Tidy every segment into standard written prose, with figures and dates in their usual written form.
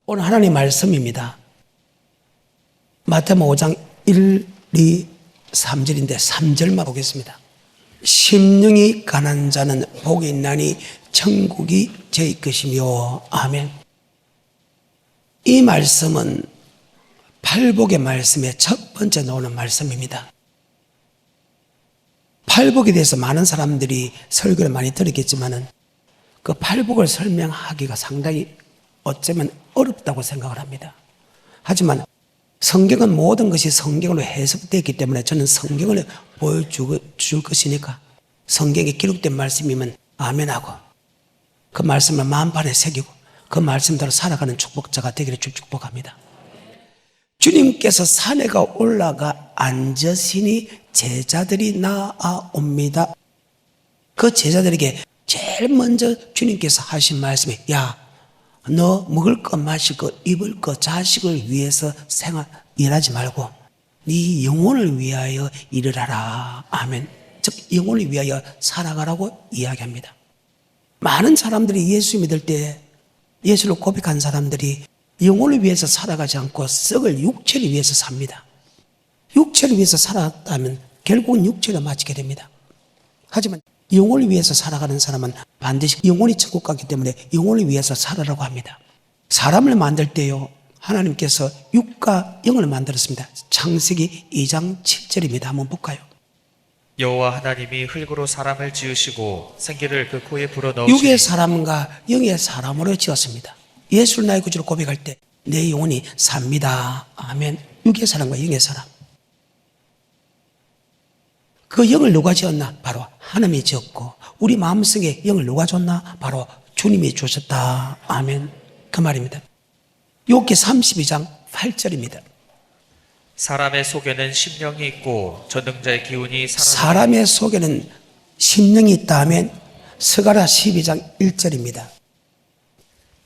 오늘 하나님 말씀입니다. 마태복음 5장 1, 2, 3절인데 3절만 보겠습니다. 심령이 가난한 자는 복이 있나니 천국이 제 것이며. 아멘. 이 말씀은 팔복의 말씀의 첫 번째 나오는 말씀입니다. 팔복에 대해서 많은 사람들이 설교를 많이 들었겠지만 그 팔복을 설명하기가 상당히 어쩌면 어렵다고 생각을 합니다. 하지만 성경은 모든 것이 성경으로 해석되었기 때문에 저는 성경을 보여줄 것이니까 성경에 기록된 말씀이면 아멘하고 그 말씀을 마음판에 새기고 그 말씀대로 살아가는 축복자가 되기를 축복합니다. 주님께서 산에 올라가 앉으시니 제자들이 나아옵니다. 그 제자들에게 제일 먼저 주님께서 하신 말씀이 야, 너 먹을 것, 마실 것, 입을 것, 자식을 위해서 일하지 말고 네 영혼을 위하여 일을 하라. 아멘. 즉 영혼을 위하여 살아가라고 이야기합니다. 많은 사람들이 예수 믿을 때 예수를 고백한 사람들이 영혼을 위해서 살아가지 않고 썩을 육체를 위해서 삽니다. 육체를 위해서 살았다면 결국은 육체를 마치게 됩니다. 하지만 영혼을 위해서 살아가는 사람은 반드시 영혼이 천국 가기 때문에 영혼을 위해서 살아라고 합니다. 사람을 만들 때요, 하나님께서 육과 영을 만들었습니다. 창세기 2장 7절입니다. 한번 볼까요? 여호와 하나님이 흙으로 사람을 지으시고 생기를 그 코에 불어넣으시니 육의 사람과 영의 사람으로 지었습니다. 예수를 나의 구주로 고백할 때 내 영혼이 삽니다. 아멘. 육의 사람과 영의 사람. 그 영을 누가 지었나? 바로 하나님이 지었고 우리 마음속에 영을 누가 줬나? 바로 주님이 주셨다. 아멘. 그 말입니다. 욥기 32장 8절입니다. 사람의 속에는 심령이 있고 전능자의 기운이 사람의 속에는 심령이 있다 하면 스가랴 12장 1절입니다.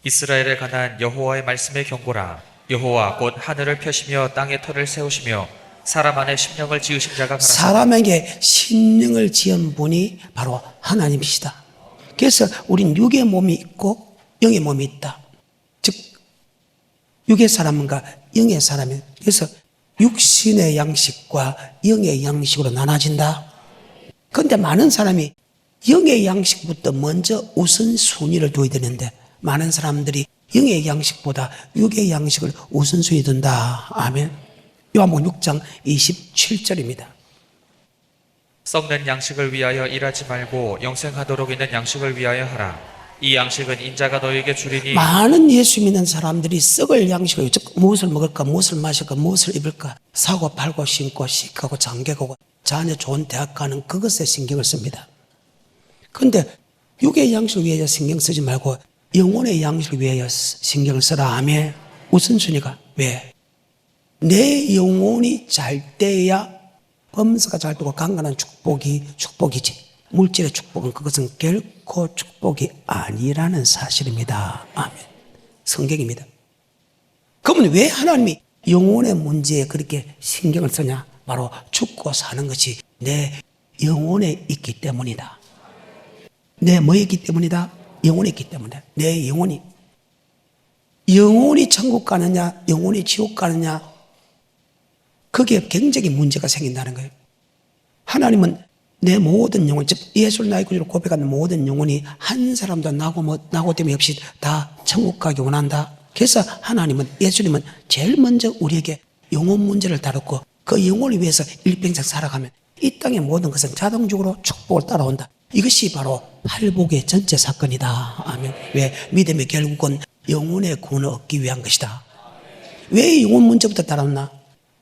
이스라엘에 관한 여호와의 말씀의 경고라. 여호와 곧 하늘을 펴시며 땅에 터를 세우시며 사람 안에 심령을 지으신 자가 가라사대. 사람에게 심령을 지은 분이 바로 하나님이시다. 그래서 우린 육의 몸이 있고 영의 몸이 있다. 즉 육의 사람과 영의 사람이, 그래서 육신의 양식과 영의 양식으로 나눠진다. 그런데 많은 사람이 영의 양식부터 먼저 우선순위를 둬야 되는데 많은 사람들이 영의 양식보다 육의 양식을 우선순위 둔다. 아멘. 요한복음 6장 27절입니다. 썩는 양식을 위하여 일하지 말고 영생하도록 있는 양식을 위하여 하라. 이 양식은 인자가 너에게 주리니. 많은 예수 믿는 사람들이 썩을 양식을, 즉 무엇을 먹을까, 무엇을 마실까, 무엇을 입을까, 사고 팔고 신고 시하고 장가가고 자녀 좋은 대학 가는 그것에 신경을 씁니다. 그런데 육의 양식을 위하여 신경 쓰지 말고 영혼의 양식을 위하여 신경을 써라. 아멘. 우선순위가 왜? 내 영혼이 잘 돼야 범사가 잘 되고 강건한 축복이지. 물질의 축복은 그것은 결코 축복이 아니라는 사실입니다. 아멘. 성경입니다. 그러면 왜 하나님이 영혼의 문제에 그렇게 신경을 쓰냐? 바로 죽고 사는 것이 내 영혼에 있기 때문이다. 내 뭐에 있기 때문이다? 영혼에 있기 때문이다. 내 영혼이 천국 가느냐 영혼이 지옥 가느냐, 거기에 굉장히 문제가 생긴다는 거예요. 하나님은 내 모든 영혼, 즉 예수를 나의 구주로 고백하는 모든 영혼이 한 사람도 나고됨이 없이 다 천국 가기 원한다. 그래서 하나님은, 예수님은 제일 먼저 우리에게 영혼 문제를 다뤘고 그 영혼을 위해서 일평생 살아가면 이 땅의 모든 것은 자동적으로 축복을 따라온다. 이것이 바로 팔복의 전체 사건이다. 아멘. 왜? 믿음의 결국은 영혼의 구원을 얻기 위한 것이다. 왜 영혼 문제부터 다뤘나?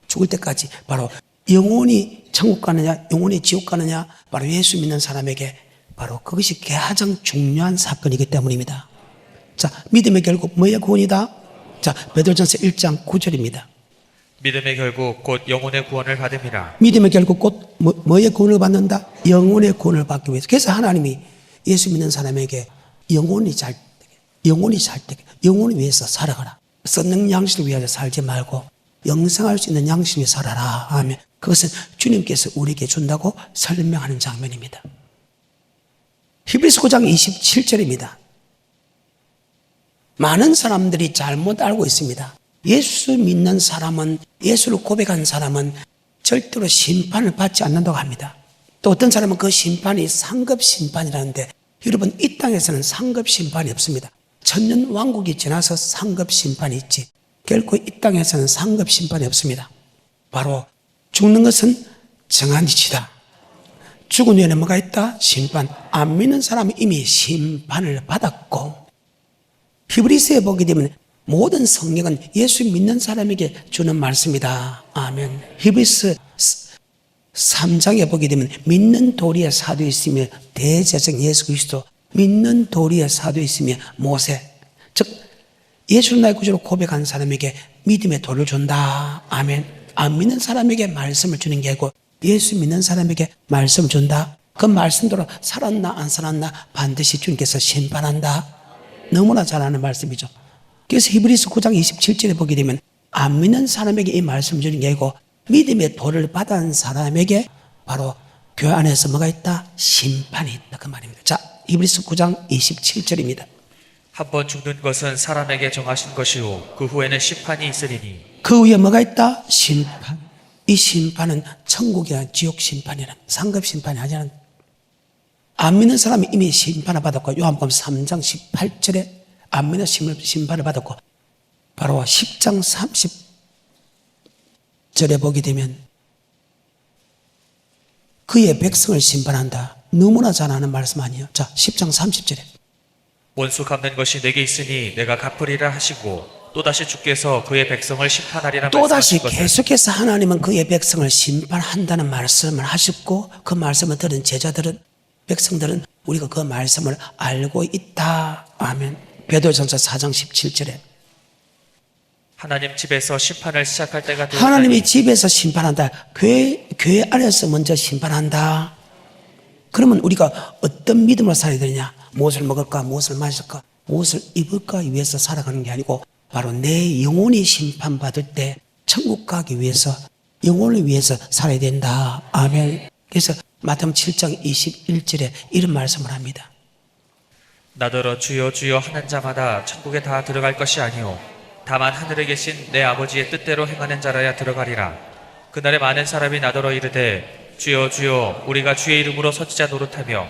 죽을 때까지 바로 영혼이 천국 가느냐 영혼이 지옥 가느냐, 바로 예수 믿는 사람에게 바로 그것이 가장 중요한 사건이기 때문입니다. 자, 믿음의 결국 뭐의 구원이다? 자, 베드로전서 1장 9절입니다. 믿음의 결국 곧 영혼의 구원을 받음이라. 믿음의 결국 곧 뭐의 구원을 받는다? 영혼의 구원을 받기 위해서. 그래서 하나님이 예수 믿는 사람에게 영혼이 잘 되게 영혼을 위해서 살아가라. 썩는 양식을 위하여 살지 말고 영생할 수 있는 양식을 위해 살아라 하면 그것은 주님께서 우리에게 준다고 설명하는 장면입니다. 히브리서 9장 27절입니다. 많은 사람들이 잘못 알고 있습니다. 예수 믿는 사람은, 예수를 고백한 사람은 절대로 심판을 받지 않는다고 합니다. 또 어떤 사람은 그 심판이 상급 심판이라는데, 여러분, 이 땅에서는 상급 심판이 없습니다. 천년 왕국이 지나서 상급 심판이 있지, 결코 이 땅에서는 상급 심판이 없습니다. 바로 죽는 것은 정한 이치다. 죽은 후에는 뭐가 있다? 심판. 안 믿는 사람은 이미 심판을 받았고, 히브리서에 보게 되면 모든 성경은 예수 믿는 사람에게 주는 말씀이다. 아멘. 히브리서 3장에 보게 되면 믿는 도리에 사도에 있으며 대제사장 예수 그리스도, 믿는 도리에 사도에 있으며 모세, 즉 예수를 나의 구주로 고백한 사람에게 믿음의 도를 준다. 아멘. 안 믿는 사람에게 말씀을 주는 게 아니고 예수 믿는 사람에게 말씀을 준다. 그 말씀대로 살았나 안 살았나 반드시 주님께서 심판한다. 너무나 잘 아는 말씀이죠. 그래서 히브리서 9장 27절에 보게 되면 안 믿는 사람에게 이 말씀을 주는 게 아니고 믿음의 도를 받은 사람에게 바로 교회 안에서 뭐가 있다? 심판이 있다. 그 말입니다. 자, 히브리서 9장 27절입니다. 한 번 죽는 것은 사람에게 정하신 것이요 그 후에는 심판이 있으리니. 그 위에 뭐가 있다? 심판. 이 심판은 천국이나 지옥 심판이란, 상급 심판이 아니라는. 안 믿는 사람이 이미 심판을 받았고, 요한복음 3장 18절에 안 믿는 심판을 받았고, 바로 10장 30절에 보게 되면 그의 백성을 심판한다. 너무나 잘 아는 말씀 아니에요? 자, 10장 30절에 원수 갚는 것이 내게 있으니 내가 갚으리라 하시고 또다시 주께서 그의 백성을 심판하리라 또다시 말씀하신 것을. 계속해서 하나님은 그의 백성을 심판한다는 말씀을 하셨고, 그 말씀을 들은 제자들은, 백성들은 우리가 그 말씀을 알고 있다. 아멘. 베드로전서 4장 17절에 하나님 집에서 심판을 시작할 때가 되었다니. 하나님이 집에서 심판한다. 교회 안에서 먼저 심판한다. 그러면 우리가 어떤 믿음을 살아야 되느냐? 무엇을 먹을까? 무엇을 마실까? 무엇을 입을까? 위해서 살아가는 게 아니고 바로 내 영혼이 심판받을 때 천국 가기 위해서, 영혼을 위해서 살아야 된다. 아멘. 그래서 마태복음 7장 21절에 이런 말씀을 합니다. 나더러 주여 주여 하는 자마다 천국에 다 들어갈 것이 아니요 다만 하늘에 계신 내 아버지의 뜻대로 행하는 자라야 들어가리라. 그날에 많은 사람이 나더러 이르되 주여 주여 우리가 주의 이름으로 선지자 노릇하며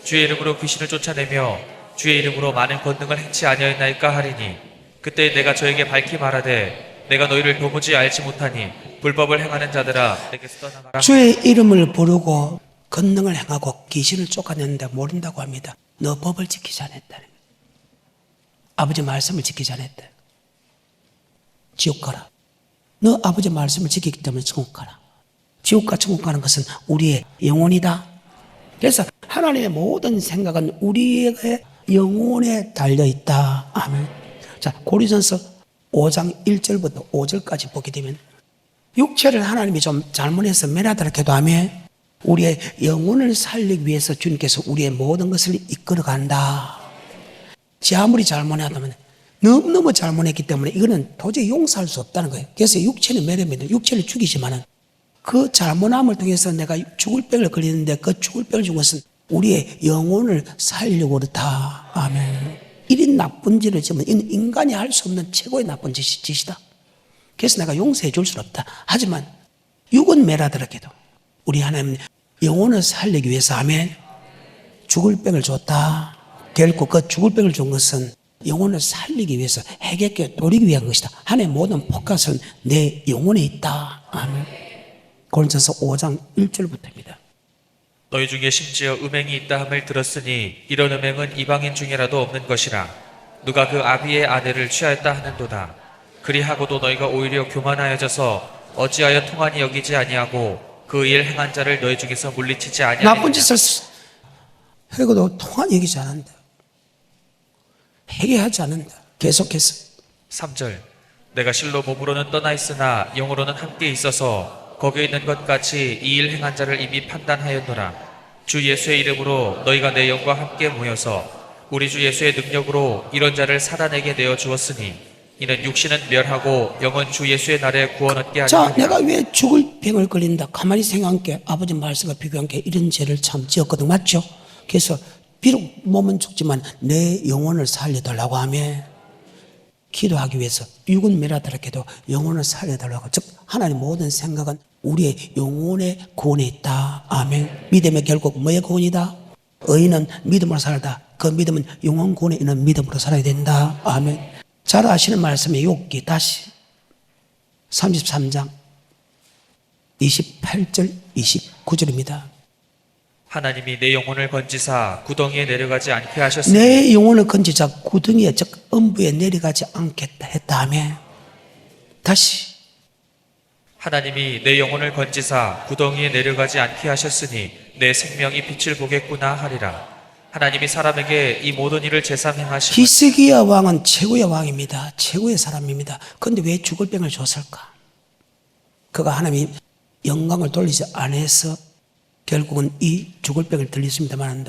주의 이름으로 귀신을 쫓아내며 주의 이름으로 많은 권능을 행치 아니하였나이까 하리니, 그때 내가 저에게 밝히 말하되 내가 너희를 도무지 알지 못하니 불법을 행하는 자들아 내게서 떠나가라. 주의 이름을 부르고 권능을 행하고 귀신을 쫓아내는데 모른다고 합니다. 너 법을 지키지 않았다. 아버지 말씀을 지키지 않았다. 지옥 가라. 너 아버지 말씀을 지키기 때문에 천국 가라. 지옥과 천국 가는 것은 우리의 영혼이다. 그래서 하나님의 모든 생각은 우리의 영혼에 달려있다. 아멘. 자, 고린도전서 5장 1절부터 5절까지 보게 되면 육체를 하나님이 좀 잘못해서 매라더라 해도 아멘. 우리의 영혼을 살리기 위해서 주님께서 우리의 모든 것을 이끌어간다. 지 아무리 잘못하다면 너무너무 잘못했기 때문에 이거는 도저히 용서할 수 없다는 거예요. 그래서 육체는 매력입니다. 육체를 죽이지만은 그 잘못함을 통해서 내가 죽을 병을 걸리는데 그 죽을 병을 준 것은 우리의 영혼을 살리려고 그렇다. 아멘. 이런 나쁜 짓을 지으면 이는 인간이 할 수 없는 최고의 나쁜 짓이다. 그래서 내가 용서해 줄 수는 없다. 하지만 육은 매라더라도 우리 하나님 영혼을 살리기 위해서 아멘. 죽을 병을 줬다. 결국 그 죽을 병을 준 것은 영혼을 살리기 위해서 해결해 돌리기 위한 것이다. 하나님의 모든 포커스는 내 영혼에 있다. 아멘. 고린도전서 5장 1절부터입니다. 너희 중에 심지어 음행이 있다 함을 들었으니 이런 음행은 이방인 중에라도 없는 것이라. 누가 그 아비의 아내를 취하였다 하는도다. 그리하고도 너희가 오히려 교만하여져서 어찌하여 통한이 여기지 아니하고 그 일 행한 자를 너희 중에서 물리치지 아니하느냐. 나쁜 짓을 해도 통한 얘기지 않는다. 회개하지 않는다. 계속해서 3절 내가 실로 몸으로는 떠나 있으나 영으로는 함께 있어서 거기에 있는 것 같이 이 일 행한 자를 이미 판단하였노라. 주 예수의 이름으로 너희가 내 영과 함께 모여서 우리 주 예수의 능력으로 이런 자를 사단에게 내어 주었으니 이는 육신은 멸하고 영은 주 예수의 날에 구원 얻게 하려 자, 함이라. 내가 왜 죽을 병을 걸린다? 가만히 생각할게. 아버지 말씀과 비교한게 이런 죄를 참 지었거든. 맞죠? 그래서 비록 몸은 죽지만 내 영혼을 살려달라고 하며 기도하기 위해서 육은 멸하더라도 영혼을 살려달라고. 즉 하나님 모든 생각은 우리의 영혼의 구원에 있다. 아멘. 믿음의 결국 뭐의 구원이다? 의인은 믿음으로 살다. 그 믿음은 영혼 구원에 있는 믿음으로 살아야 된다. 아멘. 잘 아시는 말씀의 욥기 다시 33장 28절 29절입니다. 하나님이 내 영혼을 건지사 구덩이에 내려가지 않게 하셨으니 내 영혼을 건지자 구덩이에 즉 음부에 내려가지 않겠다 했다며. 다시 하나님이 내 영혼을 건지사 구덩이에 내려가지 않게 하셨으니 내 생명이 빛을 보겠구나 하리라. 하나님이 사람에게 이 모든 일을 제삼 행하시고 히스기야 왕은 최고의 왕입니다. 최고의 사람입니다. 그런데 왜 죽을 병을 줬을까? 그가 하나님이 영광을 돌리지 않아서 결국은 이 죽을 병을 들렸습니다만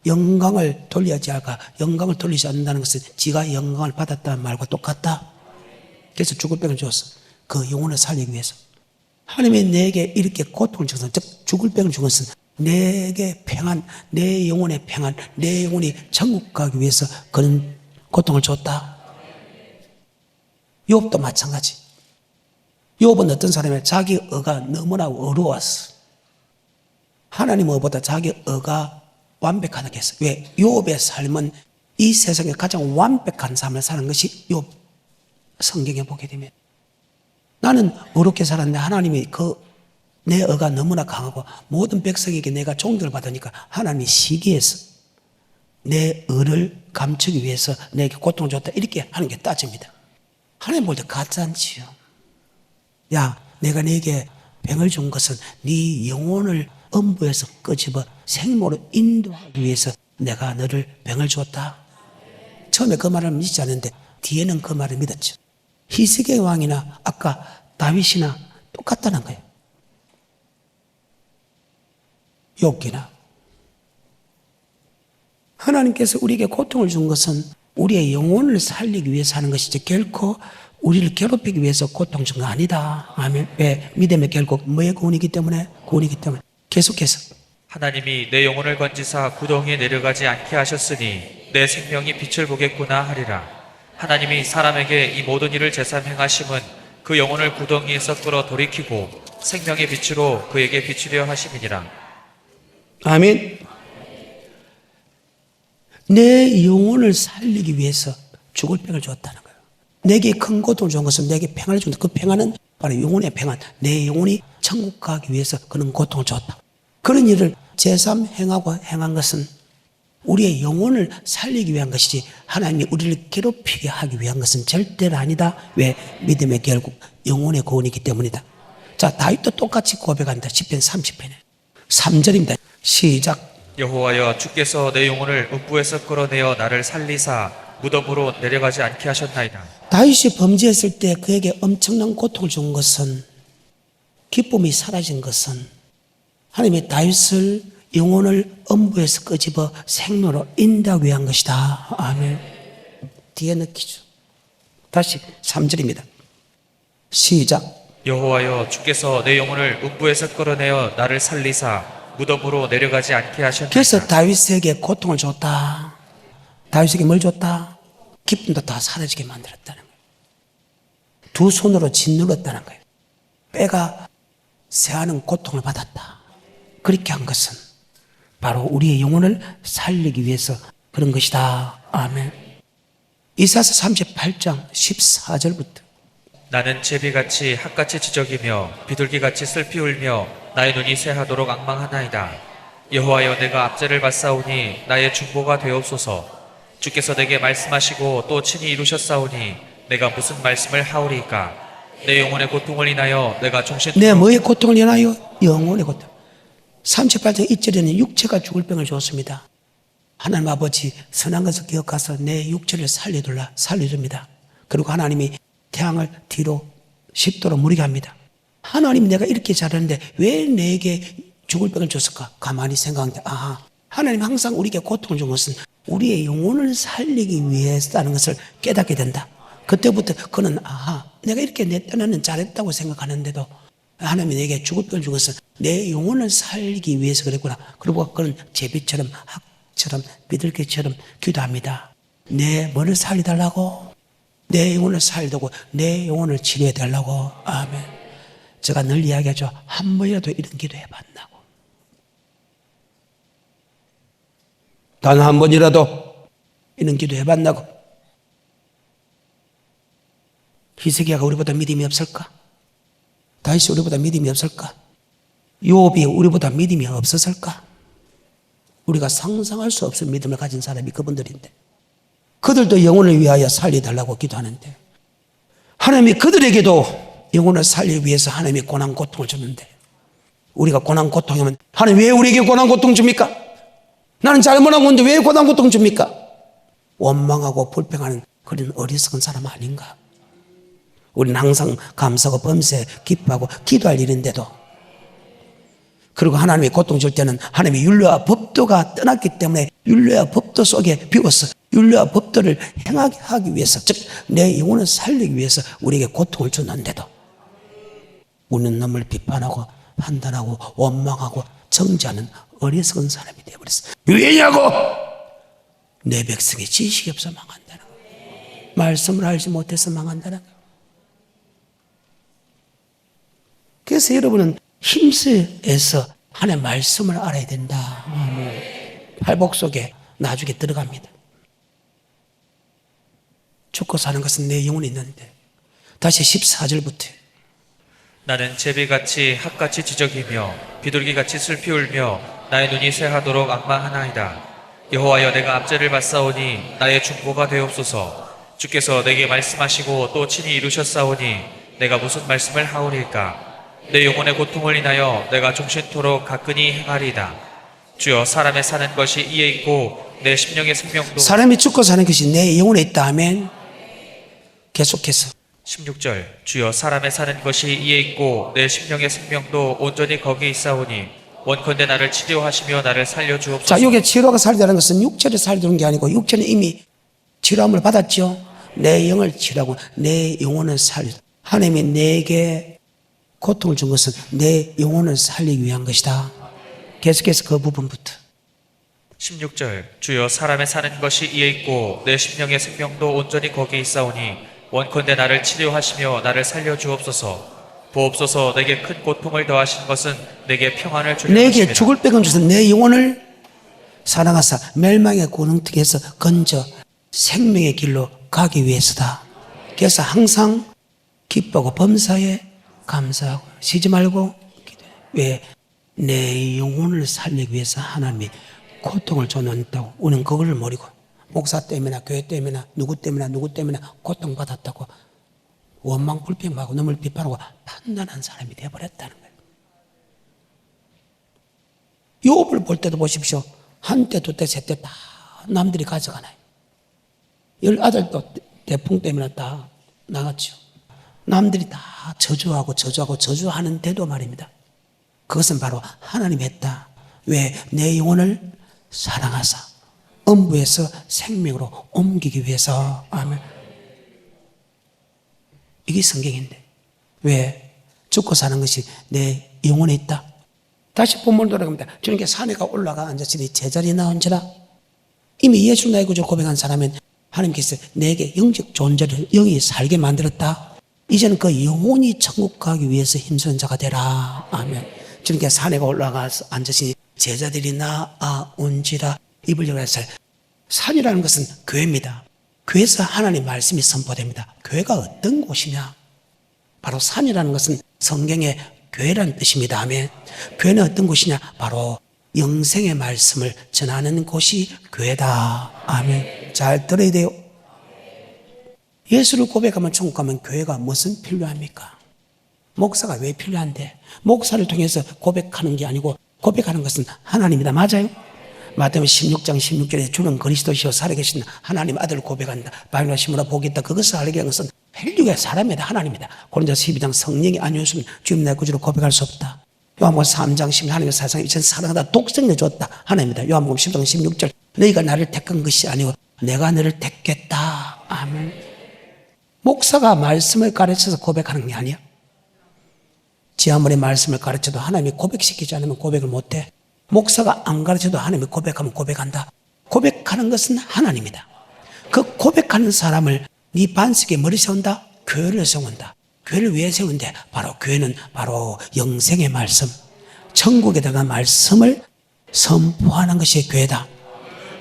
영광을 돌리지 않을까? 영광을 돌리지 않는다는 것은 지가 영광을 받았다는 말과 똑같다. 그래서 죽을 병을 줬어. 그 영혼을 살리기 위해서. 하나님이 내게 이렇게 고통을 주신, 즉 죽을 병을 준 것은 내게 평안, 내 영혼의 평안, 내 영혼이 천국 가기 위해서 그런 고통을 줬다. 욥도 마찬가지. 욥은 어떤 사람이야? 자기 의가 너무나 어려웠어. 하나님 의보다 자기 의가 완벽하다고 했어. 왜? 욥의 삶은 이 세상에 가장 완벽한 삶을 사는 것이 욥. 성경에 보게 되면 나는 어렵게 살았는데 하나님이 내 의가 너무나 강하고 모든 백성에게 내가 존경을 받으니까 하나님이 시기해서 내 의를 감추기 위해서 내게 고통을 줬다. 이렇게 하는 게 따집니다. 하나님 볼 때 가짜지요. 야, 내가 내게 병을 준 것은 네 영혼을 음부에서 끄집어 생명으로 인도하기 위해서 내가 너를 병을 줬다. 처음에 그 말을 믿지 않는데 뒤에는 그 말을 믿었죠. 히스기야 왕이나 아까 다윗이나 똑같다는 거예요. 욥기나. 하나님께서 우리에게 고통을 준 것은 우리의 영혼을 살리기 위해서 하는 것이지 결코 우리를 괴롭히기 위해서 고통 준 거 아니다. 아멘. 왜? 믿음의 결국 뭐의 구원이기 때문에? 구원이기 때문에. 계속해서 하나님이 내 영혼을 건지사 구덩이에 내려가지 않게 하셨으니 내 생명이 빛을 보겠구나 하리라. 하나님이 사람에게 이 모든 일을 제삼 행하심은 그 영혼을 구덩이에서 끌어 돌이키고 생명의 빛으로 그에게 비추려 하심이니라. 아멘. 내 영혼을 살리기 위해서 죽을 병을 주었다는 거예요. 내게 큰 고통을 준 것은 내게 평안을 준다. 그 평안은 바로 영혼의 평안. 내 영혼이 천국 가기 위해서 그런 고통을 줬다. 그런 일을 제삼 행하고 행한 것은 우리의 영혼을 살리기 위한 것이지 하나님이 우리를 괴롭히게 하기 위한 것은 절대로 아니다. 왜? 믿음의 결국 영혼의 구원이기 때문이다. 자, 다윗도 똑같이 고백한다. 시편 30편에 3절입니다. 시작. 여호와여 주께서 내 영혼을 음부에서 끌어내어 나를 살리사 무덤으로 내려가지 않게 하셨나이다. 다윗이 범죄했을 때 그에게 엄청난 고통을 준 것은 기쁨이 사라진 것은 하나님이 다윗을 영혼을 음부에서 끄집어 생명으로 인도하기 위한 것이다. 아멘. 뒤에 넣기죠. 다시 3절입니다. 시작. 여호와여 주께서 내 영혼을 음부에서 끌어내어 나를 살리사 무덤으로 내려가지 않게 하셨나이다. 그래서 다윗에게 고통을 줬다. 다윗에게 뭘 줬다? 기쁨도 다 사라지게 만들었다는 거예요. 두 손으로 짓눌렀다는 거예요. 뼈가 새하는 고통을 받았다. 그렇게 한 것은 바로 우리의 영혼을 살리기 위해서 그런 것이다. 아멘. 이사야서 38장 14절부터 나는 제비같이 핫같이 지저귀며 비둘기같이 슬피 울며 나의 눈이 새하도록 앙망하나이다. 여호와여 내가 압제를 받사오니 나의 중보가 되옵소서. 주께서 내게 말씀하시고 또 친히 이루셨사오니 내가 무슨 말씀을 하오리이까. 내 영혼의 고통을 인하여 내가 종신토록 내 뭐의 고통을 인하여? 영혼의 고통. 38장 1절에는 육체가 죽을 병을 줬습니다. 하나님 아버지 선한 것을 기억하서 내 육체를 살려줍니다. 그리고 하나님이 태양을 뒤로 10도로 무리게 합니다. 하나님 내가 이렇게 잘했는데 왜 내게 죽을 병을 줬을까? 가만히 생각하는데 하나님 항상 우리에게 고통을 준 것은 우리의 영혼을 살리기 위해서라는 것을 깨닫게 된다. 그때부터 그는 내가 이렇게 내 딴에는 잘했다고 생각하는데도 하나님이 내게 죽을 병을 준 것은 내 영혼을 살리기 위해서 그랬구나. 그리고 그는 제비처럼 학처럼 비둘기처럼 기도합니다. 내 뭐를 살리달라고? 내 영혼을 살려고 내 영혼을 치료해 달라고. 아멘. 제가 늘 이야기하죠. 한 번이라도 이런 기도 해봤나고. 단 한 번이라도 이런 기도 해봤나고. 히스기야가 우리보다 믿음이 없을까? 다윗이 우리보다 믿음이 없을까? 요업이 우리보다 믿음이 없었을까? 우리가 상상할 수 없을 믿음을 가진 사람이 그분들인데, 그들도 영혼을 위하여 살려달라고 기도하는데, 하나님이 그들에게도 영혼을 살리기 위해서 하나님이 고난 고통을 주는데, 우리가 고난 고통이면 하나님 왜 우리에게 고난 고통 줍니까? 나는 잘못한 건데 왜 고난 고통 줍니까? 원망하고 불평하는 그런 어리석은 사람 아닌가? 우리는 항상 감사하고 범세 기뻐하고 기도할 일인데도, 그리고 하나님이 고통 줄 때는 하나님이 율례와 법도가 떠났기 때문에 율례와 법도 속에 비워서 율례와 법도를 행하게 하기 위해서, 즉 내 영혼을 살리기 위해서 우리에게 고통을 주는데도 우리는 남을 비판하고 판단하고 원망하고 정죄하는 어리석은 사람이 되어버렸어. 왜냐고? 내 백성이 지식이 없어 망한다는 거예요. 말씀을 알지 못해서 망한다는 거예요. 그래서 여러분은 힘쓰에서 하나님의 말씀을 알아야 된다. 팔복 속에 나중에 들어갑니다. 죽고 사는 것은 내 영혼이 있는데, 다시 14절부터 나는 제비같이 학같이 지적이며 비둘기같이 슬피 울며 나의 눈이 새하도록 악망하나이다. 여호와여, 내가 압제를 받사오니 나의 중보가 되옵소서. 주께서 내게 말씀하시고 또 친히 이루셨사오니 내가 무슨 말씀을 하오리까? 내 영혼의 고통을 인하여 내가 종신토록 가끈히 행하리이다. 주여, 사람의 사는 것이 이에 있고 내 심령의 생명도. 사람이 죽고 사는 것이 내 영혼에 있다. 아멘. 계속해서 16절. 주여, 사람의 사는 것이 이에 있고 내 심령의 생명도 온전히 거기 있사오니 원컨대 나를 치료하시며 나를 살려주옵소서. 자, 여기 치료가 살리다는 것은 육체를 살리는 게 아니고, 육체는 이미 치료함을 받았죠. 내 영을 치료하고 내 영혼을 살리. 하나님이 내게 고통을 준 것은 내 영혼을 살리기 위한 것이다. 계속해서 그 부분부터 16절. 주여, 사람의 사는 것이 이에 있고 내 심령의 생명도 온전히 거기 있사오니 원컨대 나를 치료하시며 나를 살려주옵소서. 보옵소서. 내게 큰 고통을 더하신 것은 내게 평안을 주려 내게 하심이라. 죽을 빼금 주셔서 내 영혼을 사랑하사 멸망의 구렁텅이에서 건져 생명의 길로 가기 위해서다. 그래서 항상 기뻐하고 범사에 감사하고 쉬지 말고 기도해. 왜? 내 영혼을 살리기 위해서 하나님이 고통을 줬다고. 우리는 그걸 모르고 목사 때문이나 교회 때문이나 누구 때문이나 고통받았다고 원망 불평하고 남을 비판하고 판단한 사람이 되어버렸다는 거예요. 욥을 볼 때도 보십시오. 한때 두때 세때 다 남들이 가져가나요. 10아들도 대풍 때문에 다 나갔죠. 남들이 다 저주하는데도 말입니다. 그것은 바로 하나님이 했다. 왜? 내 영혼을 사랑하사 음부에서 생명으로 옮기기 위해서. 아멘. 이게 성경인데 왜? 죽고 사는 것이 내 영혼에 있다. 다시 본문 돌아갑니다. 주님께 산에가 올라가 앉았으니 제자리에 나온지라. 이미 예수 나의 구주 고백한 사람은 하나님께서 내게 영적 존재를 영이 살게 만들었다. 이제는 그 영혼이 천국 가기 위해서 힘쓰는 자가 되라. 아멘. 주님께 산에가 올라가서 앉으시니 제자들이 나아온지라. 입을 열어서 산이라는 것은 교회입니다. 교회에서 하나님 말씀이 선포됩니다. 교회가 어떤 곳이냐? 바로 산이라는 것은 성경의 교회라는 뜻입니다. 아멘. 교회는 어떤 곳이냐? 바로 영생의 말씀을 전하는 곳이 교회다. 아멘. 잘 들어야 돼요. 예수를 고백하면 천국 가면 교회가 무슨 필요합니까? 목사가 왜 필요한데? 목사를 통해서 고백하는 게 아니고 고백하는 것은 하나님이다. 맞아요? 마태복음 16장 16절에 주는 그리스도시요 살아계신 하나님 아들을 고백한다. 바위나 심으라 복이 있다. 그것을 알게 한 것은 헬류의 사람이다. 하나님이다. 고린도서 12장 성령이 아니었으면 주님 내 구주로 고백할 수 없다. 요한복음 3장 10절 하나님의 세상에 이천 사랑하다 독생을 줬다. 하나님이다. 요한복음 10장 16절 너희가 나를 택한 것이 아니고 내가 너를 택했다. 아멘. 목사가 말씀을 가르쳐서 고백하는 게 아니야. 지 아무리 말씀을 가르쳐도 하나님이 고백시키지 않으면 고백을 못해. 목사가 안 가르쳐도 하나님이 고백하면 고백한다. 고백하는 것은 하나님이다. 그 고백하는 사람을 네 반석에 뭐를 세운다? 교회를 세운다. 교회를 왜 세운대? 바로 교회는 바로 영생의 말씀, 천국에 들어간 말씀을 선포하는 것이 교회다.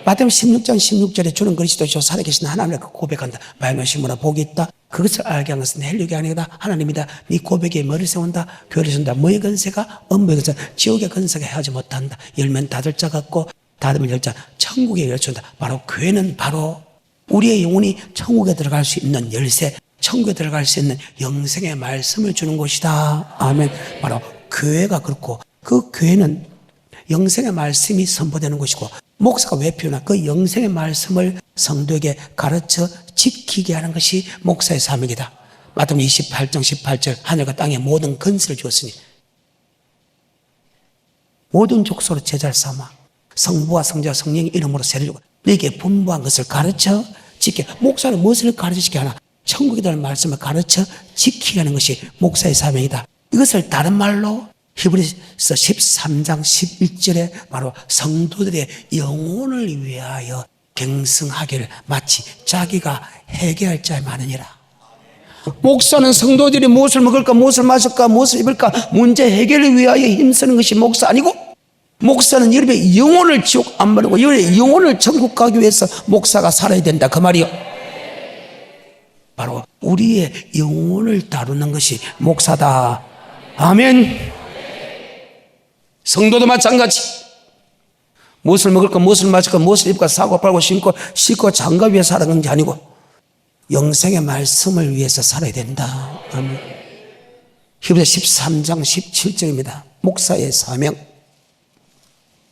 마태복음 16장 16절에 주는 그리스도시요 살아계신 하나님을 고백한다. 말씀으로 복이 있다. 그것을 알게 한 것은 헬력이 아니다. 하나님이다. 네 고백에 뭐를 세운다? 교회를 세운다. 뭐의 건세가? 업무의 건세. 지옥의 건세가 해하지 못한다. 열면 닫을 자 같고 닫으면 열 자. 천국에 열쇠다. 바로 교회는 바로 우리의 영혼이 천국에 들어갈 수 있는 열쇠, 천국에 들어갈 수 있는 영생의 말씀을 주는 곳이다. 아멘. 바로 교회가 그렇고 그 교회는 영생의 말씀이 선포되는 것이고 목사가 왜 필요하나? 그 영생의 말씀을 성도에게 가르쳐 지키게 하는 것이 목사의 사명이다. 마태복음 28장 18절 하늘과 땅의 모든 건설을 주었으니 모든 족속으로 제자를 삼아 성부와 성자와 성령의 이름으로 세례 주고 너에게 분부한 것을 가르쳐 지켜. 목사는 무엇을 가르쳐 지키게 하나? 천국에 대한 말씀을 가르쳐 지키게 하는 것이 목사의 사명이다. 이것을 다른 말로 히브리서 13장 11절에 바로 성도들의 영혼을 위하여 갱성하기를 마치 자기가 해결할 자에 많으니라. 목사는 성도들이 무엇을 먹을까, 무엇을 마실까, 무엇을 입을까 문제 해결을 위하여 힘쓰는 것이 목사 아니고, 목사는 여러분의 영혼을 지옥 안 보내고 여러분의 영혼을 천국 가기 위해서 목사가 살아야 된다 그 말이요. 바로 우리의 영혼을 다루는 것이 목사다. 아멘. 성도도 마찬가지. 무엇을 먹을까, 무엇을 마실까, 무엇을 입을까, 사고 팔고 신고 씻고 장가 위해 살아가는 게 아니고 영생의 말씀을 위해서 살아야 된다. 아멘. 히브리서 13장 17절입니다. 목사의 사명.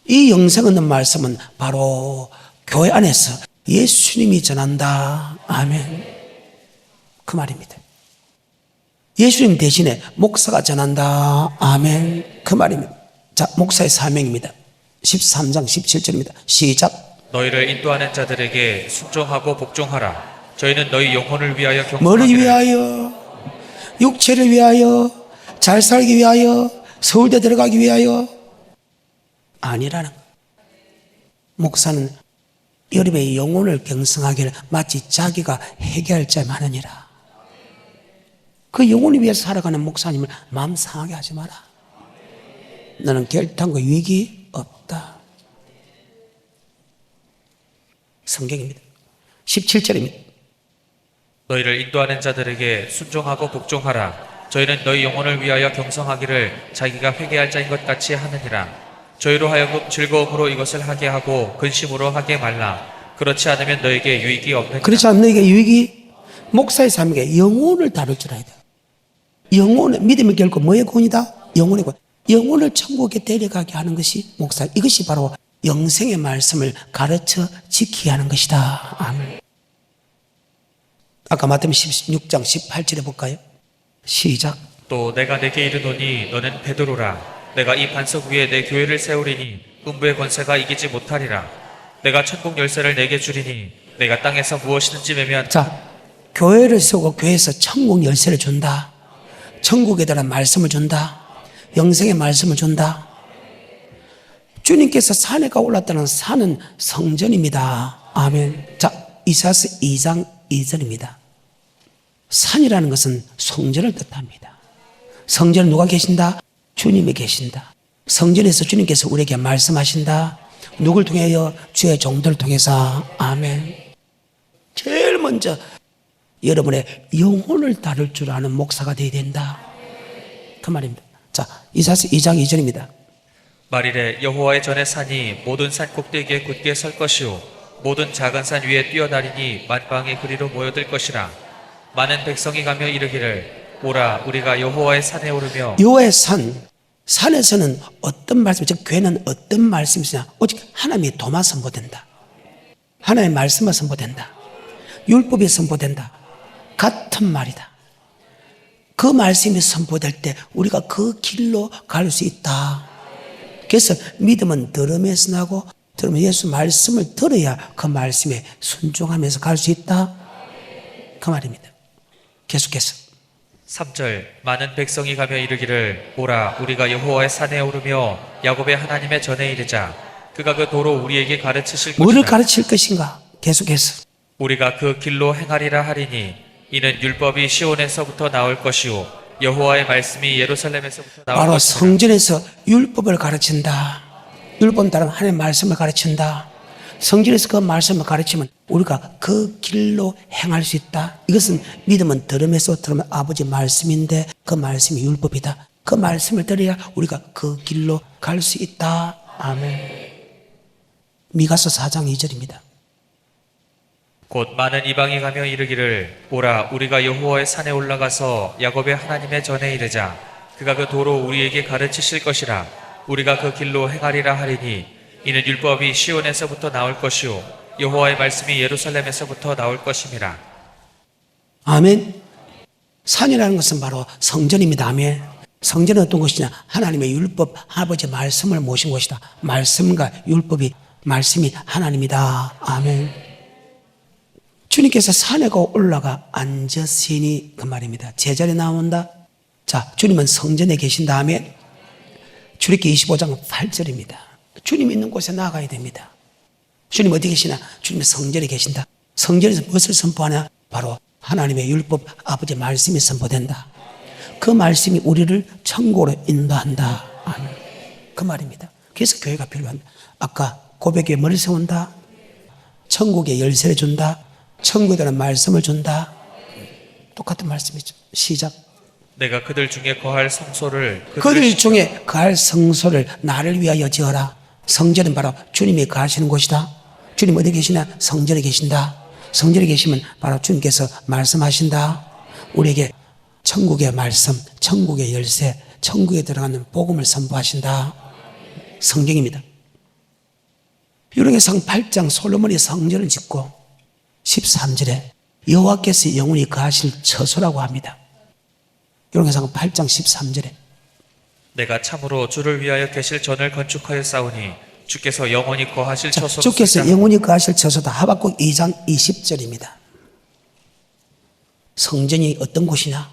이 영생 얻는 말씀은 바로 교회 안에서 예수님이 전한다. 아멘. 그 말입니다. 예수님 대신에 목사가 전한다. 아멘. 그 말입니다. 자, 목사의 사명입니다. 13장 17절입니다. 시작. 너희를 인도하는 자들에게 순종하고 복종하라. 저희는 너희 영혼을 위하여 경성하기를. 뭐를 위하여? 육체를 위하여? 잘 살기 위하여? 서울대 들어가기 위하여? 아니라는 거. 목사는 여러분의 영혼을 경성하기를 마치 자기가 해결할 자에 많으니라. 그 영혼을 위해서 살아가는 목사님을 마음 상하게 하지 마라. 너는 결단과 위기 없다. 성경입니다. 17절입니다. 너희를 인도하는 자들에게 순종하고 복종하라. 저희는 너희 영혼을 위하여 경성하기를 자기가 회개할 자인 것 같이 하느니라. 저희로 하여금 즐거움으로 이것을 하게 하고 근심으로 하게 말라. 그렇지 않으면 너에게 유익이 없느니라. 그렇지 않으면 너에게 유익이, 목사의 삶에 영혼을 다룰 줄 알아야 돼. 영혼의 믿음의 결코 뭐의 권이다? 영혼의 권. 영혼을 천국에 데려가게 하는 것이 목사. 이것이 바로 영생의 말씀을 가르쳐 지키게 하는 것이다. 아멘. 아까 마태복음 16장 18절에 볼까요? 시작. 또 내가 내게 이르노니 너는 베드로라. 내가 이 반석 위에 내 교회를 세우리니 음부의 권세가 이기지 못하리라. 내가 천국 열쇠를 내게 주리니 내가 땅에서 무엇이든지 매면. 자, 교회를 세우고 교회에서 천국 열쇠를 준다. 천국에 대한 말씀을 준다. 영생의 말씀을 준다. 주님께서 산에 올랐다는 산은 성전입니다. 아멘. 자, 이사야서 2장 2절입니다. 산이라는 것은 성전을 뜻합니다. 성전에 누가 계신다? 주님이 계신다. 성전에서 주님께서 우리에게 말씀하신다. 누굴 통하여? 주의 종들을 통해서. 아멘. 제일 먼저 여러분의 영혼을 다룰 줄 아는 목사가 되어야 된다. 그 말입니다. 자, 이사야서 2장 2절입니다. 말이래 여호와의 전의 산이 모든 산 꼭대기에 굳게 설 것이요 모든 작은 산 위에 뛰어나리니 만방의 그리로 모여들 것이라. 많은 백성이 가며 이르기를 오라 우리가 여호와의 산에 오르며. 여호와의 산, 산에서는 어떤 말씀, 즉 교회는 어떤 말씀이 있으냐? 오직 하나님의 도만 선포된다. 하나님의 말씀만 선포된다. 율법이 선포된다. 같은 말이다. 그 말씀이 선포될 때 우리가 그 길로 갈 수 있다. 그래서 믿음은 들음에서 나고 들으면 예수 말씀을 들어야 그 말씀에 순종하면서 갈 수 있다. 그 말입니다. 계속해서 3절 많은 백성이 가며 이르기를 오라 우리가 여호와의 산에 오르며 야곱의 하나님의 전에 이르자. 그가 그 도로 우리에게 가르치실 뭐를 것이다. 가르칠 것인가? 계속해서 우리가 그 길로 행하리라 하리니 이는 율법이 시온에서부터 나올 것이요 여호와의 말씀이 예루살렘에서부터 나올 바로 것이라. 성전에서 율법을 가르친다. 율법 따른 하나님의 말씀을 가르친다. 성전에서 그 말씀을 가르치면 우리가 그 길로 행할 수 있다. 이것은 믿음은 들음에서 들으면 아버지 말씀인데 그 말씀이 율법이다. 그 말씀을 들어야 우리가 그 길로 갈 수 있다. 아멘. 미가서 4장 2절입니다. 곧 많은 이방이 가며 이르기를 오라 우리가 여호와의 산에 올라가서 야곱의 하나님의 전에 이르자 그가 그 도로 우리에게 가르치실 것이라. 우리가 그 길로 행하리라 하리니 이는 율법이 시온에서부터 나올 것이요 여호와의 말씀이 예루살렘에서부터 나올 것임이라. 아멘. 산이라는 것은 바로 성전입니다. 아멘. 성전은 어떤 곳이냐? 하나님의 율법, 아버지 말씀을 모신 곳이다. 말씀과 율법이, 말씀이 하나님이다. 아멘. 주님께서 산에 올라가 앉으시니 그 말입니다. 제자리에 나온다. 자, 주님은 성전에 계신 다음에 출애굽기 25장 8절입니다. 주님 있는 곳에 나가야 됩니다. 주님 어디 계시나? 주님 성전에 계신다. 성전에서 무엇을 선포하냐? 바로 하나님의 율법, 아버지 말씀이 선포된다. 그 말씀이 우리를 천국으로 인도한다. 아멘. 그 말입니다. 그래서 교회가 필요합니다. 아까 고백에 머리 세운다. 천국의 열쇠를 준다. 천국에 대한 말씀을 준다. 똑같은 말씀이죠. 시작. 내가 그들 중에 거할 성소를 그들 중에 거할 성소를 나를 위하여 지어라. 성전은 바로 주님이 거하시는 곳이다. 주님 어디 계시나? 성전에 계신다. 성전에 계시면 바로 주님께서 말씀하신다. 우리에게 천국의 말씀, 천국의 열쇠, 천국에 들어가는 복음을 선포하신다. 성경입니다. 요령의상 8장 솔로몬이 성전을 짓고 13절에 여호와께서 영원히 거하실 처소라고 합니다. 요령의상 8장 13절에 내가 참으로 주를 위하여 계실 전을 건축하여 싸우니 주께서 영원히 거하실 처소로 주께서 영원히 거하실 처소다. 하박국 2장 20절입니다. 성전이 어떤 곳이냐?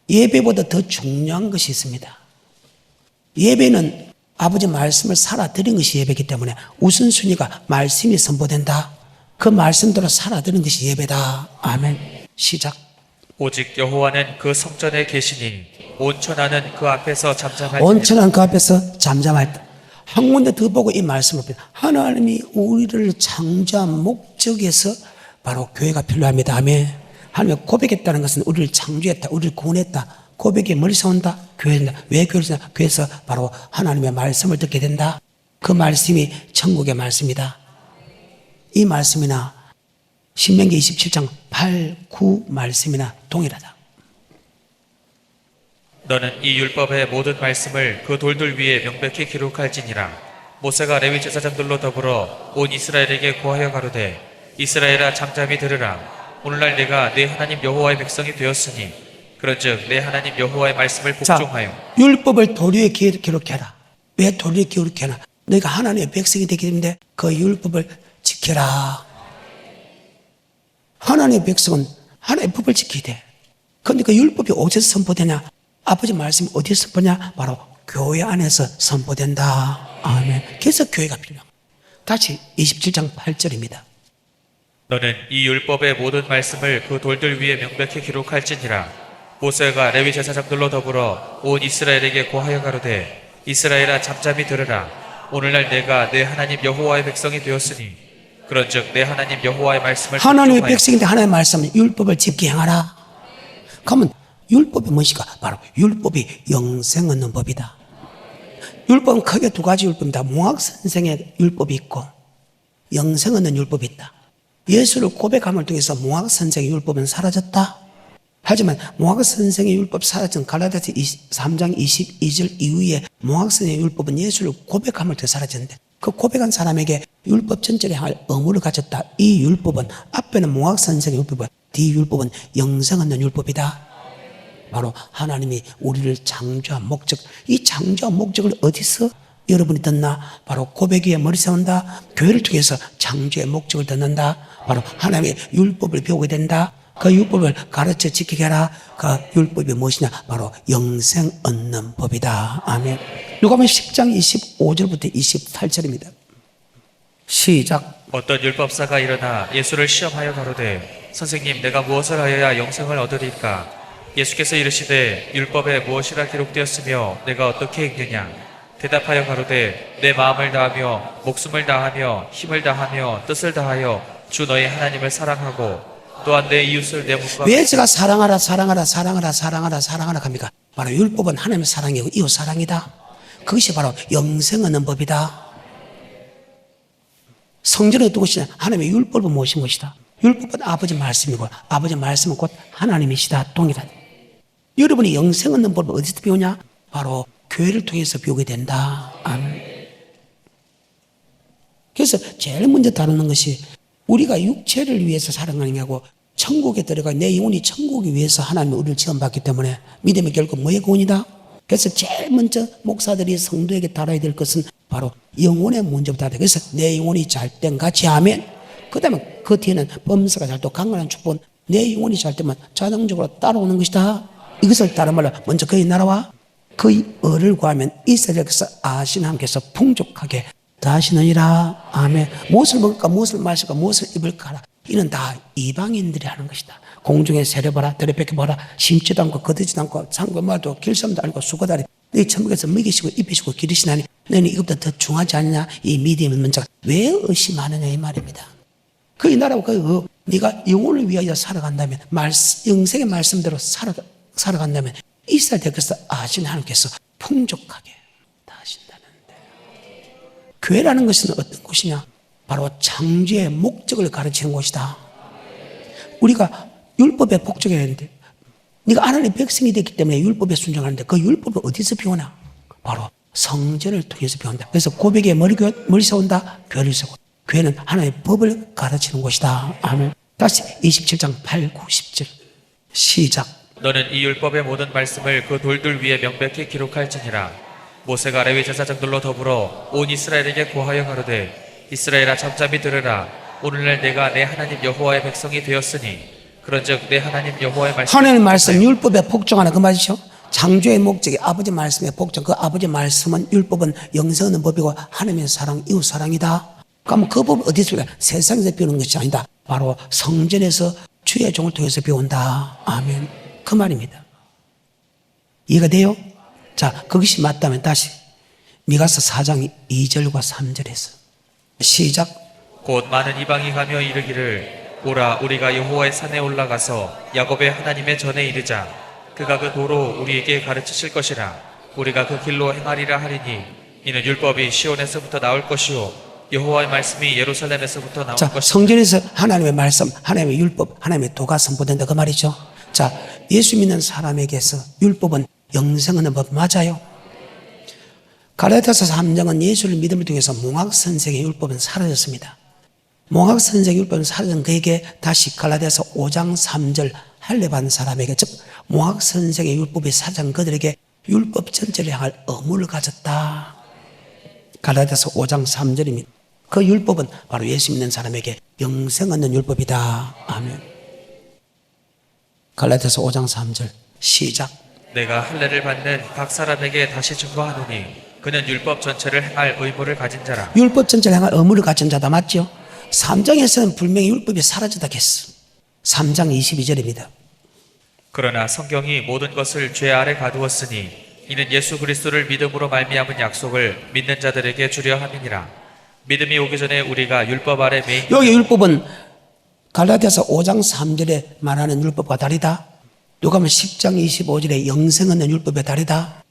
예배보다 더 중요한 것이 있습니다. 예배는 아버지 말씀을 살아드린 것이 예배이기 때문에 우선순위가 말씀이 선포된다. 그 말씀대로 살아드린 것이 예배다. 아멘. 시작. 오직 여호와는 그 성전에 계시니 온 천하는 그 앞에서 잠잠할 온 천하는 그 앞에서 잠잠할다. 한 군데 더 보고 이 말씀을 하나님이 우리를 창조한 목적에서 바로 교회가 필요합니다. 아멘. 하나님이 고백했다는 것은 우리를 창조했다, 우리를 구원했다. 고백에 머리 세운다, 교회다. 왜 교회를 세운다? 교회에서 바로 하나님의 말씀을 듣게 된다. 그 말씀이 천국의 말씀이다. 이 말씀이나 신명기 27장 8, 9 말씀이나 동일하다. 너는 이 율법의 모든 말씀을 그 돌들 위에 명백히 기록할지니라. 모세가 레위 제사장들로 더불어 온 이스라엘에게 고하여 가로되 이스라엘아 잠잠히 들으라. 오늘날 내가 내 하나님 여호와의 백성이 되었으니 그런즉 내 하나님 여호와의 말씀을 복종하여 율법을 돌 위에 기록해라. 왜 돌 위에 기록해라? 너희가 하나님의 백성이 되기 때문에 그 율법을 지켜라. 하나님의 백성은 하나님의 법을 지켜야 돼. 그런데 그 율법이 어디서 선포되냐? 아버지 말씀이 어디서 선포되냐? 바로 교회 안에서 선포된다. 아멘. 그래서 교회가 필요합니다. 다시 27장 8절입니다. 너는 이 율법의 모든 말씀을 그 돌들 위에 명백히 기록할지니라. 모세가 레위 제사장들로 더불어 온 이스라엘에게 고하여 가로되 이스라엘아 잠잠히 들으라. 오늘날 내가 내 하나님 여호와의 백성이 되었으니 그런즉 내 하나님 여호와의 말씀을 하나님의 복종하여 백성인데 하나님의 말씀 율법을 지켜 행하라. 그러면 율법이 무엇일까? 바로 율법이 영생 얻는 법이다. 율법은 크게 두 가지 율법입니다. 몽학 선생의 율법이 있고 영생 얻는 율법이 있다. 예수를 고백함을 통해서 몽학 선생의 율법은 사라졌다. 하지만 몽학 선생의 율법 사라진 갈라디아서 3장 22절 이후에 몽학 선생의 율법은 예수를 고백함을 통해 사라졌는데 그 고백한 사람에게 율법 전체를 향할 의무를 가졌다. 이 율법은 앞에는 몽학 선생의 율법은 뒤 율법은 영생 얻는 율법이다. 바로 하나님이 우리를 창조한 목적, 이 창조한 목적을 어디서 여러분이 듣나? 바로 고백 위에 머리 세운다. 교회를 통해서 창조의 목적을 듣는다. 바로 하나님의 율법을 배우게 된다. 그 율법을 가르쳐 지키게 하라. 그 율법이 무엇이냐? 바로 영생 얻는 법이다. 아멘. 누가복음 10장 25절부터 28절입니다. 시작. 어떤 율법사가 일어나 예수를 시험하여 가로되 선생님 내가 무엇을 하여야 영생을 얻으리까? 예수께서 이르시되 율법에 무엇이라 기록되었으며 내가 어떻게 읽느냐? 대답하여 가로되 내 마음을 다하며 목숨을 다하며 힘을 다하며 뜻을 다하여 주 너희 하나님을 사랑하고 또한 내 이웃을 내 몸과 왜 제가 사랑하라 합니까? 바로 율법은 하나님의 사랑이고 이웃 사랑이다. 그것이 바로 영생 얻는 법이다. 성전은 어떤 것이냐? 하나님의 율법은 무엇인 것이다. 율법은 아버지 말씀이고 아버지 말씀은 곧 하나님이시다. 동일하다. 여러분이 영생 얻는 법을 어디서 배우냐? 바로 교회를 통해서 배우게 된다. 아멘. 그래서 제일 먼저 다루는 것이 우리가 육체를 위해서 살아가는 게 아니고 천국에 들어가 내 영혼이 천국을 위해서 하나님의 우리를 지원받기 때문에 믿음의 결국 뭐의 구원이다? 그래서 제일 먼저 목사들이 성도에게 다뤄야 될 것은 바로 영혼의 문제부터 다뤄야 돼. 그래서 내 영혼이 잘된 같이 하면 그 다음에 그 뒤에는 범사가 잘되고 강건한 축복은 내 영혼이 잘되면 자동적으로 따라오는 것이다. 이것을 다른 말로 먼저 그의 나라와 그의 의를 구하면 이스라엘에서 아신 하나님께서 풍족하게 다하시느니라. 아멘. 무엇을 먹을까 무엇을 마실까 무엇을 입을까 하라. 이는 다 이방인들이 하는 것이다. 공중에 새려봐라 들여뺏겨봐라 심지도 않고 거두지도 않고 상고말도 길섬도 아니고 수고다리 너희 천국에서 먹이시고 입히시고 기르시나니 너희는 이것보다 더 중하지 않느냐. 이 믿음의 문제가 왜 의심하느냐 이 말입니다. 그의 나라와 그의 의, 네가 영혼을 위하여 살아간다면 영생의 말씀대로 살아간다면 이스라엘 대에서 아신 하나님께서 풍족하게 다 하신다는데, 교회라는 것은 어떤 곳이냐? 바로 창조의 목적을 가르치는 곳이다. 우리가 율법에 복종해야 되는데 네가 하나님의 백성이 됐기 때문에 율법에 순종하는데 그 율법을 어디서 배우나? 바로 성전을 통해서 배운다. 그래서 고백에 머리 세운다. 교회를 세우고 교회는 하나님의 법을 가르치는 곳이다. 아멘. 다시 27장 8, 9, 10절 시작. 너는 이 율법의 모든 말씀을 그 돌들 위에 명백히 기록할지니라. 모세가 레위 제사장들로 더불어 온 이스라엘에게 고하여 가로되 이스라엘아 잠잠히 들으라. 오늘날 내가 내 하나님 여호와의 백성이 되었으니 그런즉 내 하나님 여호와의 말씀 하나님의 말씀 율법에 복종하는 그 말이죠. 창조의 목적이 아버지 말씀에 복종. 그 아버지 말씀은 율법은 영생 얻는 법이고 하나님의 사랑 이웃 사랑이다. 그러면 그 법을 어디서 배워? 세상에서 배우는 것이 아니다. 바로 성전에서 주의 종을 통해서 배운다. 아멘. 그 말입니다. 이해가 돼요? 자, 그것이 맞다면 다시 미가서 4장 2절과 3절에서 시작. 곧 많은 이방이 가며 이르기를 오라 우리가 여호와의 산에 올라가서 야곱의 하나님의 전에 이르자. 그가 그 도로 우리에게 가르치실 것이라. 우리가 그 길로 행하리라 하리니 이는 율법이 시온에서부터 나올 것이요 여호와의 말씀이 예루살렘에서부터 나올 자, 것이라. 성전에서 하나님의 말씀, 하나님의 율법, 하나님의 도가 선포된다 그 말이죠. 자, 예수 믿는 사람에게서 율법은 영생 얻는 법 맞아요. 갈라디아서 3장은 예수를 믿음을 통해서 몽학 선생의 율법은 사라졌습니다. 몽학 선생의 율법은 사라진 그에게 다시 갈라디아서 5장 3절 할례 받은 사람에게, 즉 몽학 선생의 율법이 사라진 그들에게 율법 전체를 향할 의무를 가졌다. 갈라디아서 5장 3절입니다. 그 율법은 바로 예수 믿는 사람에게 영생 얻는 율법이다. 아멘. 갈라디아서 5장 3절 시작. 내가 할례를 받는 각 사람에게 다시 증거하노니 그는 율법 전체를 행할 의무를 가진 자라. 율법 전체를 향할 의무를 가진 자다. 맞죠? 3장에서는 분명히 율법이 사라졌다 했어. 3장 22절입니다. 그러나 성경이 모든 것을 죄 아래 가두었으니 이는 예수 그리스도를 믿음으로 말미암은 약속을 믿는 자들에게 주려 함이니라. 믿음이 오기 전에 우리가 율법 아래 매인. 여기 율법은 갈라디아서 5장 3절에 말하는 율법과 다르다. 요가면 10장 25절에 영생 얻는 율법에 다르다.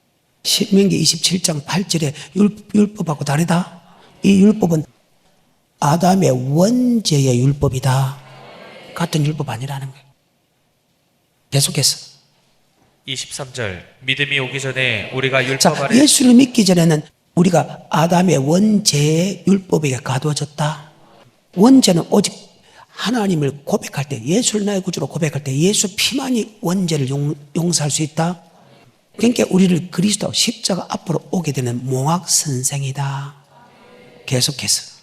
신명기 27장 8절에 율법하고 다르다. 이 율법은 아담의 원죄의 율법이다. 같은 율법 아니라는 거예요. 계속해서 23절 믿음이 오기 전에 우리가 율법 자, 아래. 예수를 믿기 전에는 우리가 아담의 원죄의 율법에게 가두어졌다. 원죄는 오직 하나님을 고백할 때, 예수를 나의 구주로 고백할 때 예수 피만이 원죄를 용서할 수 있다. 그러니까 우리를 그리스도 십자가 앞으로 오게 되는 몽학 선생이다. 계속해서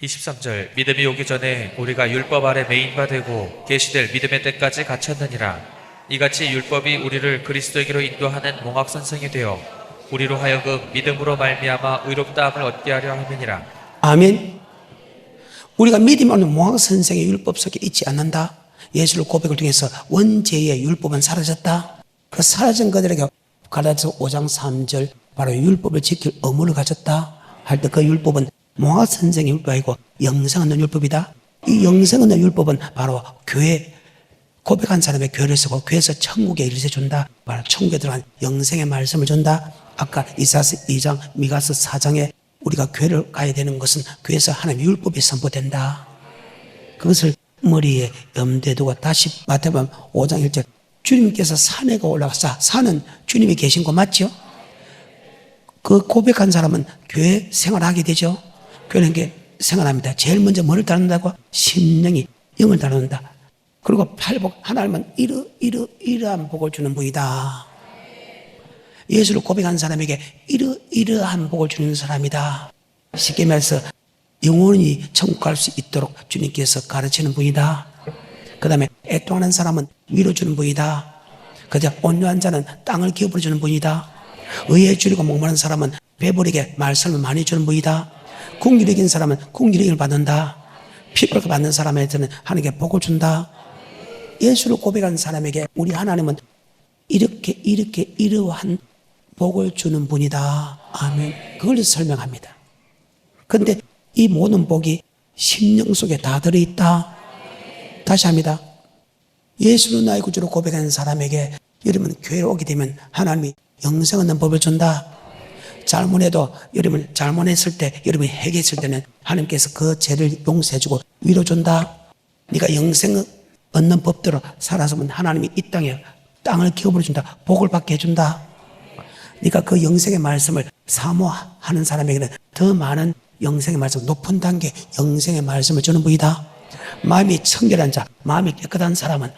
23절 믿음이 오기 전에 우리가 율법 아래 매인바 되고 계시될 믿음의 때까지 갇혔느니라. 이같이 율법이 우리를 그리스도에게로 인도하는 몽학 선생이 되어 우리로 하여금 믿음으로 말미암아 의롭다함을 얻게 하려 함이니라. 아멘. 우리가 믿음 없는 모학 선생의 율법 속에 있지 않는다. 예수를 고백을 통해서 원죄의 율법은 사라졌다. 그 사라진 그들에게 갈라디아서 5장 3절 바로 율법을 지킬 의무를 가졌다 할 때 그 율법은 모학 선생의 율법이 아니고 영생 얻는 율법이다. 이 영생 얻는 율법은 바로 교회 고백한 사람의 교회를 쓰고 교회에서 천국에 이르게 준다. 바로 천국에 들어간 영생의 말씀을 준다. 아까 이사야서 2장 미가서 4장에 우리가 교회를 가야 되는 것은 교회에서 하나님의 율법이 선포된다. 그것을 머리에 염두에 두고 다시 마태복음 5장 1절 주님께서 산에 올라가사 산은 주님이 계신 곳 맞죠? 그 고백한 사람은 교회 생활하게 되죠. 교회는 게 생활합니다. 제일 먼저 뭐를 다룬다고? 심령이 영을 다룬다. 그리고 팔복 하나님은 이러한 복을 주는 분이다. 예수를 고백한 사람에게 이러한 복을 주는 사람이다. 쉽게 말해서 영원히 천국 갈 수 있도록 주님께서 가르치는 분이다. 그 다음에 애통하는 사람은 위로 주는 분이다. 그저 온유한 자는 땅을 기업으로 주는 분이다. 의에 줄이고 목마른 사람은 배부르게 말씀을 많이 주는 분이다. 궁기를 이긴 사람은 궁기를 이길 받는다. 핍박을 받는 사람한테는 하나님께 복을 준다. 예수를 고백한 사람에게 우리 하나님은 이러한 복을 주는 분이다. 아멘. 그걸 설명합니다. 그런데 이 모든 복이 심령 속에 다 들어있다. 다시 합니다. 예수를 나의 구주로 고백하는 사람에게 여러분 교회에 오게 되면 하나님이 영생 얻는 법을 준다. 잘못해도 여러분 잘못했을 때 여러분이 회개했을 때는 하나님께서 그 죄를 용서해주고 위로준다. 네가 영생 얻는 법대로 살아서면 하나님이 이 땅을 기업으로 준다. 복을 받게 해준다. 네가 그 영생의 말씀을 사모하는 사람에게는 더 많은 영생의 말씀, 높은 단계 영생의 말씀을 주는 분이다. 마음이 청결한 자, 마음이 깨끗한 사람은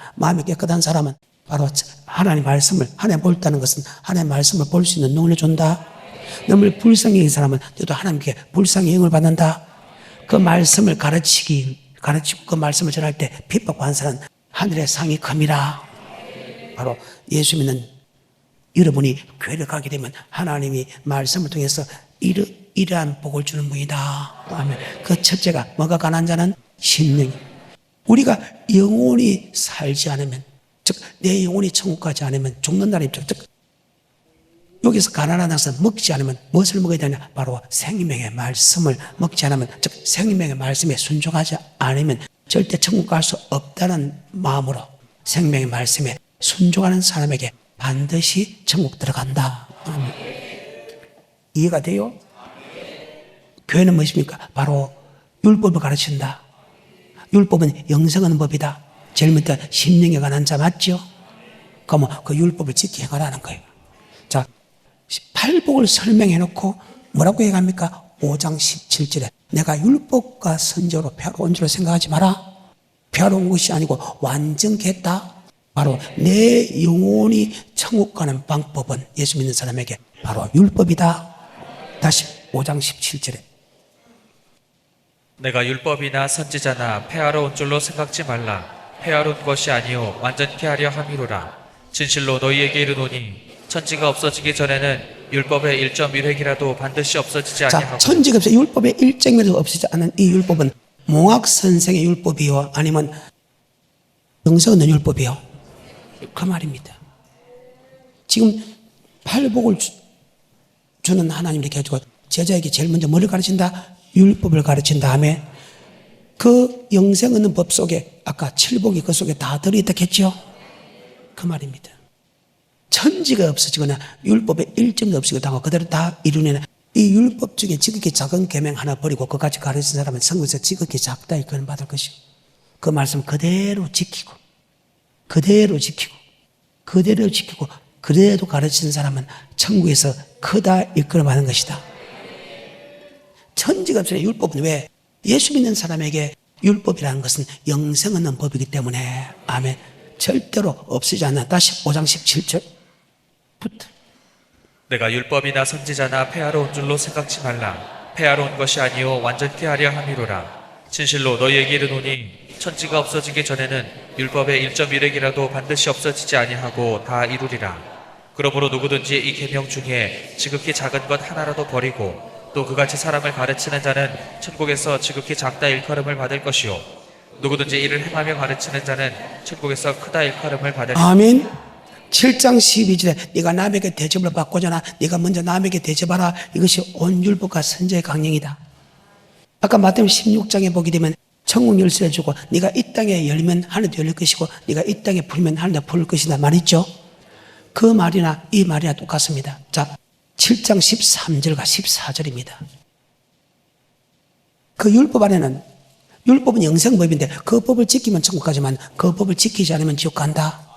바로 하나님의 말씀을, 하나님 볼다는 것은 하나님의 말씀을 볼 수 있는 눈을 준다. 너무 불쌍히 여긴 사람은 너도 하나님께 불쌍히 영을 받는다. 그 말씀을 가르치고 그 말씀을 전할 때 핍박받는 사람은 하늘의 상이 큽니다. 바로 예수 믿는 여러분이 교회를 가게 되면 하나님이 말씀을 통해서 이러한 복을 주는 분이다. 아멘. 그 첫째가 뭐가 가난한 자는 심령이. 우리가 영원히 살지 않으면, 즉 내 영혼이 천국 가지 않으면 죽는다는 입장. 즉 여기서 가난한 것은 먹지 않으면 무엇을 먹어야 되냐? 바로 생명의 말씀을 먹지 않으면, 즉 생명의 말씀에 순종하지 않으면 절대 천국 갈 수 없다는 마음으로 생명의 말씀에 순종하는 사람에게 반드시 천국 들어간다. 아멘. 이해가 돼요? 교회는 무엇입니까? 바로 율법을 가르친다. 율법은 영생하는 법이다. 제일 먼저 심령에 관한 자 맞죠? 그러면 그 율법을 지키 행하라는 거예요. 자, 팔복을 설명해 놓고 뭐라고 얘기합니까? 5장 17절에 내가 율법과 선지자로 배워온 줄 생각하지 마라. 배워온 것이 아니고 완전케 했다. 바로 내 영혼이 천국 가는 방법은 예수 믿는 사람에게 바로 율법이다. 다시 5장 17절에 내가 율법이나 선지자나 폐하러 온 줄로 생각지 말라. 폐하러 온 것이 아니요 완전케 하려 함이로라. 진실로 너희에게 이르노니 천지가 없어지기 전에는 율법의 1.1획이라도 반드시 없어지지 아니하고. 자, 천지가 없어 율법의 1.1획도 없어지지 않은 이 율법은 몽학 선생의 율법이요 아니면 영생 얻는 율법이요. 그 말입니다. 지금 팔복을 주는 하나님 이렇게 해가지고 제자에게 제일 먼저 뭐를 가르친다? 율법을 가르친 다음에 그 영생 얻는 법 속에 아까 칠복이 그 속에 다 들어있다 했죠? 그 말입니다. 천지가 없어지거나 율법의 일정도 없어지거나 그대로 다 이루는 이 율법 중에 지극히 작은 계명 하나 버리고 그까지 가르친 사람은 성경에서 지극히 작다 이 그런 받을 것이고 그 말씀 그대로 지키고 그대로 가르치는 사람은 천국에서 크다 이끌어 받는 것이다. 천지가 없으나 율법은 왜? 예수 믿는 사람에게 율법이라는 것은 영생 얻는 법이기 때문에 아멘. 절대로 없어지지 않아. 다시 5장 17절부터 내가 율법이나 선지자나 폐하러 온 줄로 생각지 말라. 폐하러 온 것이 아니요 완전케 하려 함이로라. 진실로 너희에게 이르노니 천지가 없어지기 전에는 율법의 1.1획이라도 반드시 없어지지 아니하고 다 이루리라. 그러므로 누구든지 이 계명 중에 지극히 작은 것 하나라도 버리고 또 그같이 사람을 가르치는 자는 천국에서 지극히 작다 일컬음을 받을 것이요 누구든지 이를 행하며 가르치는 자는 천국에서 크다 일컬음을 받을 아멘. 7장 12절에 네가 남에게 대접을 받고자 하나 네가 먼저 남에게 대접하라. 이것이 온 율법과 선지의 강령이다. 아까 마태복음 16장에 보게 되면 천국 열쇠를 주고 네가 이 땅에 열면 하늘도 열릴 것이고 네가 이 땅에 풀면 하늘도 풀 것이다 말있죠. 그 말이나 이 말이나 똑같습니다. 자, 7장 13절과 14절입니다. 그 율법 안에는 율법은 영생법인데 그 법을 지키면 천국 가지만 그 법을 지키지 않으면 지옥 간다.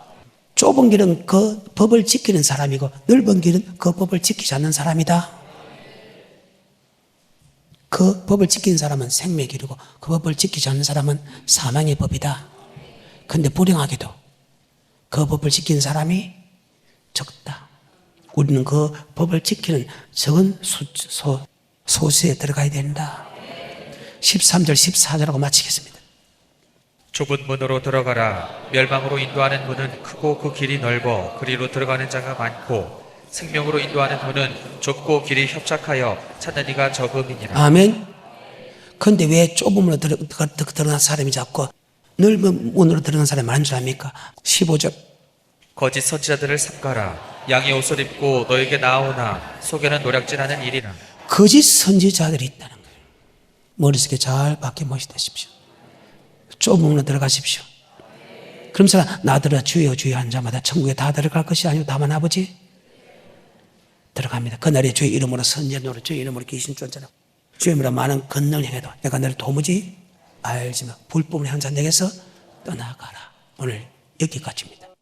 좁은 길은 그 법을 지키는 사람이고 넓은 길은 그 법을 지키지 않는 사람이다. 그 법을 지키는 사람은 생명의 길이고 그 법을 지키지 않는 사람은 사망의 법이다. 그런데 불행하게도 그 법을 지키는 사람이 적다. 우리는 그 법을 지키는 적은 소수에 들어가야 된다. 13절 14절하고 마치겠습니다. 좁은 문으로 들어가라. 멸망으로 인도하는 문은 크고 그 길이 넓어 그리로 들어가는 자가 많고 생명으로 인도하는 문은 좁고 길이 협착하여 찾는 이가 적음이니라. 아멘. 그런데 왜 좁은 문으로 들어간 사람이 작고 넓은 문으로 들어간 사람이 많은 줄 압니까? 15절 거짓 선지자들을 삼가라. 양의 옷을 입고 너에게 나아오나 속에는 노략질하는 일이라. 거짓 선지자들이 있다는 거예요. 머릿속에 잘 박혀 모시되십시오. 좁은 문으로 들어가십시오. 그러면서 나더러 주여 주여 한 자마다 천국에 다 들어갈 것이 아니고 다만 아버지 들어갑니다. 그날에 주의 이름으로 선지자노로 주의 이름으로 귀신 쫓아라. 주의 이름으로 많은 권능을 행해도 내가 너를 도무지 알지만 불법을 행한 자 내게서 떠나가라. 오늘 여기까지입니다.